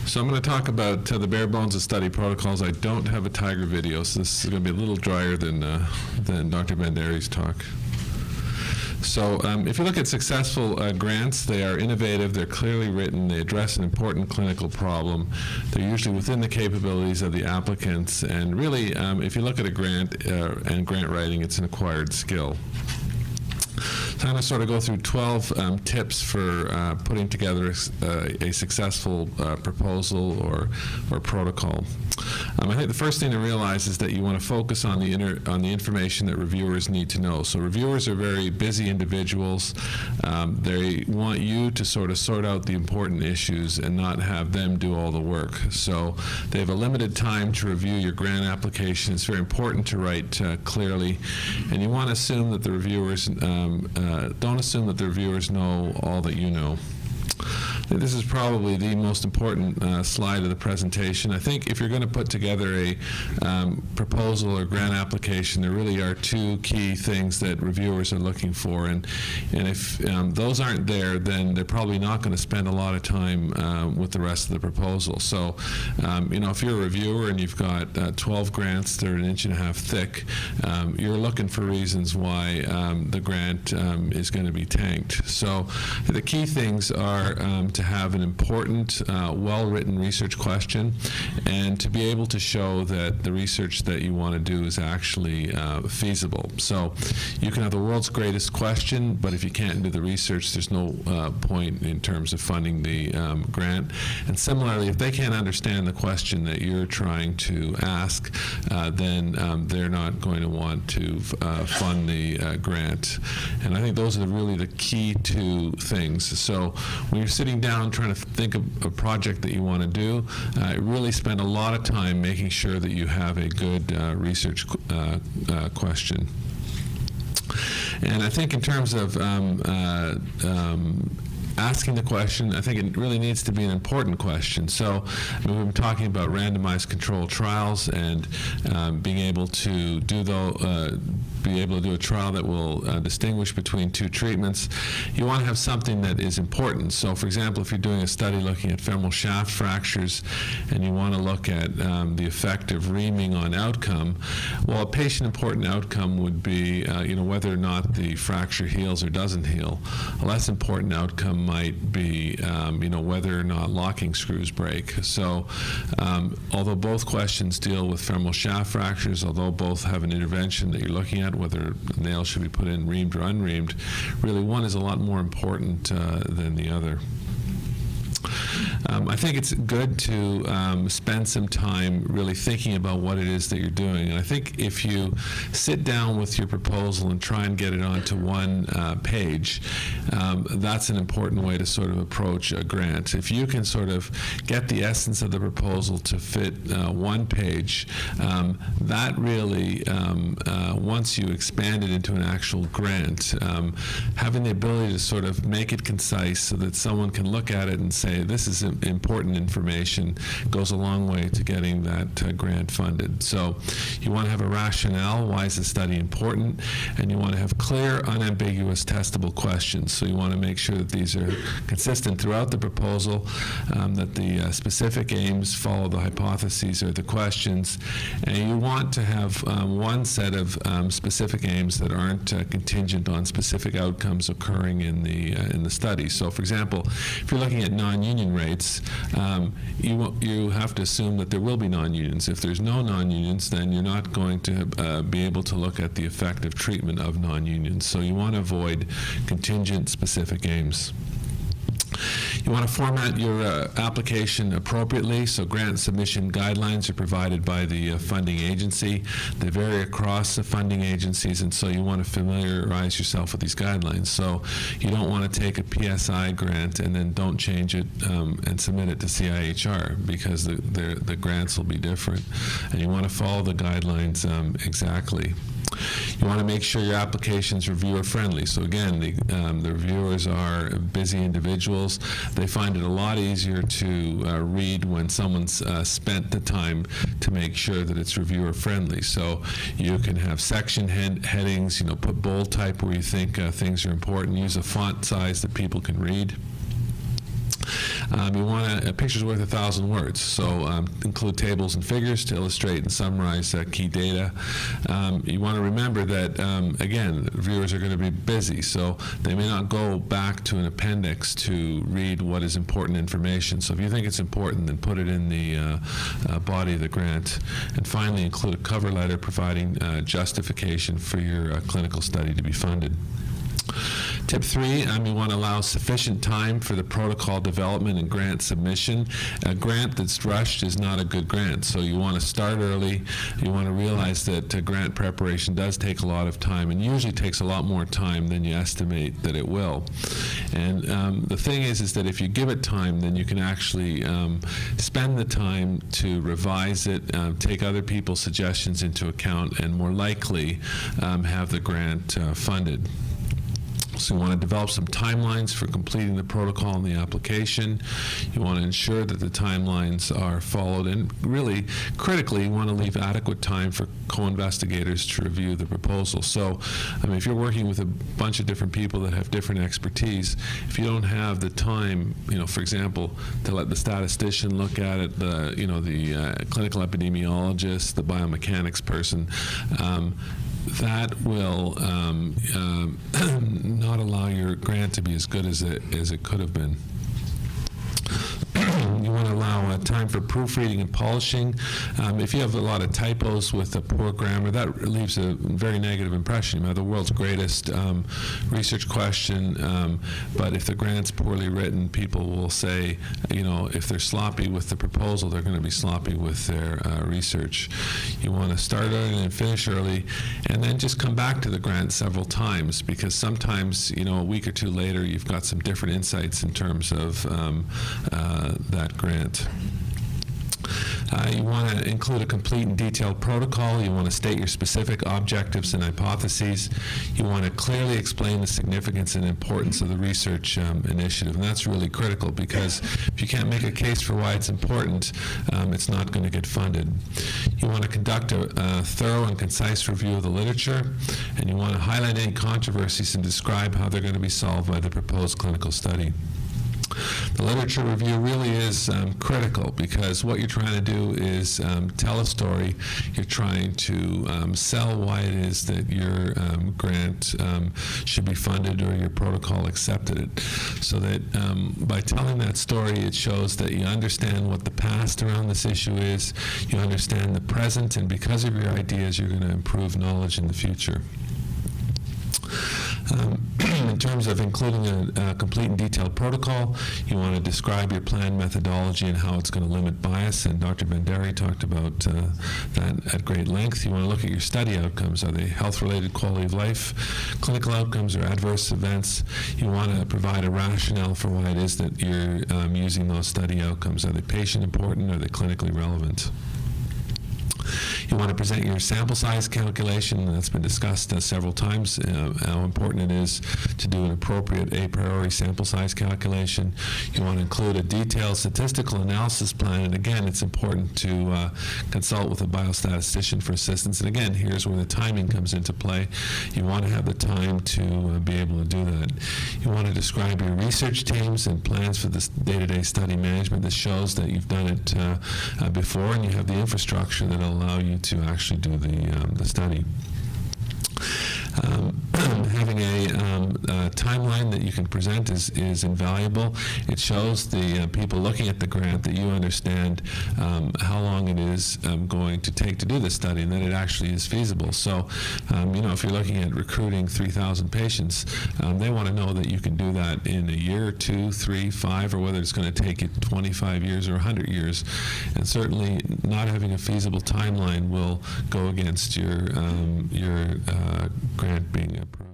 So I'm going to talk about the bare bones of study protocols. I don't have a tiger video, so this is going to be a little drier than Dr. Banderi's talk. So if you look at successful grants, they are innovative, they're clearly written, they address an important clinical problem, they're usually within the capabilities of the applicants, and really, if you look at a grant and grant writing, it's an acquired skill. So I'm going to sort of go through 12 tips for putting together a successful proposal or protocol. I think the first thing to realize is that you want to focus on the information that reviewers need to know. So reviewers are very busy individuals. They want you to sort of sort out the important issues and not have them do all the work. So they have a limited time to review your grant application. It's very important to write clearly, and you want to assume that the reviewers don't assume that the reviewers know all that you know. This is probably the most important slide of the presentation. I think if you're going to put together a proposal or grant application, there really are two key things that reviewers are looking for, and if those aren't there, then they're probably not going to spend a lot of time with the rest of the proposal. So, if you're a reviewer and you've got 12 grants that are 1.5 inches thick, you're looking for reasons why the grant is going to be tanked. So, the key things are to have an important, well-written research question, and to be able to show that the research that you want to do is actually feasible. So you can have the world's greatest question, but if you can't do the research, there's no point in terms of funding the grant. And similarly, if they can't understand the question that you're trying to ask, then they're not going to want to fund the grant. And I think those are really the key two things. So when you're sitting down trying to think of a project that you want to do, really spend a lot of time making sure that you have a good research question. And I think in terms of asking the question, I think it really needs to be an important question. So we've been talking about randomized controlled trials and being able to do a trial that will distinguish between two treatments. You want to have something that is important. So for example, if you're doing a study looking at femoral shaft fractures and you want to look at the effect of reaming on outcome, well, a patient-important outcome would be whether or not the fracture heals or doesn't heal. A less important outcome might be whether or not locking screws break. So although both questions deal with femoral shaft fractures, although both have an intervention that you're looking at, whether the nail should be put in reamed or unreamed, really one is a lot more important than the other. I think it's good to spend some time really thinking about what it is that you're doing. And I think if you sit down with your proposal and try and get it onto one page, that's an important way to sort of approach a grant. If you can sort of get the essence of the proposal to fit one page, that really, once you expand it into an actual grant, having the ability to sort of make it concise so that someone can look at it and say, this is important information, goes a long way to getting that grant funded. So you want to have a rationale. Why is the study important? And you want to have clear, unambiguous, testable questions. So you want to make sure that these are consistent throughout the proposal, that the specific aims follow the hypotheses or the questions, and you want to have one set of specific aims that aren't contingent on specific outcomes occurring in the study. So for example, if you're looking at non-union rates, you have to assume that there will be non-unions. If there's no non-unions, then you're not going to be able to look at the effect of treatment of non-unions. So you want to avoid contingent specific aims. You want to format your application appropriately, so grant submission guidelines are provided by the funding agency. They vary across the funding agencies, and so you want to familiarize yourself with these guidelines. So you don't want to take a PSI grant and then don't change it and submit it to CIHR, because the grants will be different. And you want to follow the guidelines exactly. You want to make sure your application is reviewer-friendly. So again, the reviewers are busy individuals. They find it a lot easier to read when someone's spent the time to make sure that it's reviewer-friendly. So you can have section headings, put bold type where you think things are important, use a font size that people can read. You want a picture's worth 1,000 words, so include tables and figures to illustrate and summarize key data. You want to remember that, again, viewers are going to be busy, so they may not go back to an appendix to read what is important information. So if you think it's important, then put it in the body of the grant. And finally, include a cover letter providing justification for your clinical study to be funded. Tip 3, you want to allow sufficient time for the protocol development and grant submission. A grant that's rushed is not a good grant, so you want to start early. You want to realize that grant preparation does take a lot of time, and usually takes a lot more time than you estimate that it will. And the thing is that if you give it time, then you can actually spend the time to revise it, take other people's suggestions into account, and more likely have the grant funded. So you want to develop some timelines for completing the protocol and the application. You want to ensure that the timelines are followed, and really, critically, you want to leave adequate time for co-investigators to review the proposal. So, if you're working with a bunch of different people that have different expertise, if you don't have the time, for example, to let the statistician look at it, the clinical epidemiologist, the biomechanics person, that will not allow your grant to be as good as it could have been. You want to allow time for proofreading and polishing. If you have a lot of typos with poor grammar, that leaves a very negative impression. You have the world's greatest research question, but if the grant's poorly written, people will say, if they're sloppy with the proposal, they're going to be sloppy with their research. You want to start early and finish early, and then just come back to the grant several times, because sometimes, a week or two later, you've got some different insights in terms of that grant. You want to include a complete and detailed protocol. You want to state your specific objectives and hypotheses. You want to clearly explain the significance and importance of the research initiative. And that's really critical, because if you can't make a case for why it's important, it's not going to get funded. You want to conduct a thorough and concise review of the literature, and you want to highlight any controversies and describe how they're going to be solved by the proposed clinical study. The literature review really is critical, because what you're trying to do is tell a story. You're trying to sell why it is that your grant should be funded, or your protocol accepted it. So that by telling that story, it shows that you understand what the past around this issue is, you understand the present, and because of your ideas, you're going to improve knowledge in the future. In terms of including a complete and detailed protocol, you want to describe your planned methodology and how it's going to limit bias, and Dr. Banderi talked about that at great length. You want to look at your study outcomes. Are they health-related, quality of life, clinical outcomes, or adverse events? You want to provide a rationale for why it is that you're using those study outcomes. Are they patient important? Are they clinically relevant? You want to present your sample size calculation. That's been discussed several times, how important it is to do an appropriate a priori sample size calculation. You want to include a detailed statistical analysis plan, and again, it's important to consult with a biostatistician for assistance. And again, here's where the timing comes into play. You want to have the time to be able to do that. You want to describe your research teams and plans for this day-to-day study management. This shows that you've done it before, and you have the infrastructure that will allow you to actually do the study. Having a timeline that you can present is invaluable. It shows the people looking at the grant that you understand how long it is going to take to do the study, and that it actually is feasible. So, if you're looking at recruiting 3,000 patients, they want to know that you can do that in a year, 2, 3, 5, or whether it's going to take you 25 years or 100 years. And certainly, not having a feasible timeline will go against your grant being approved.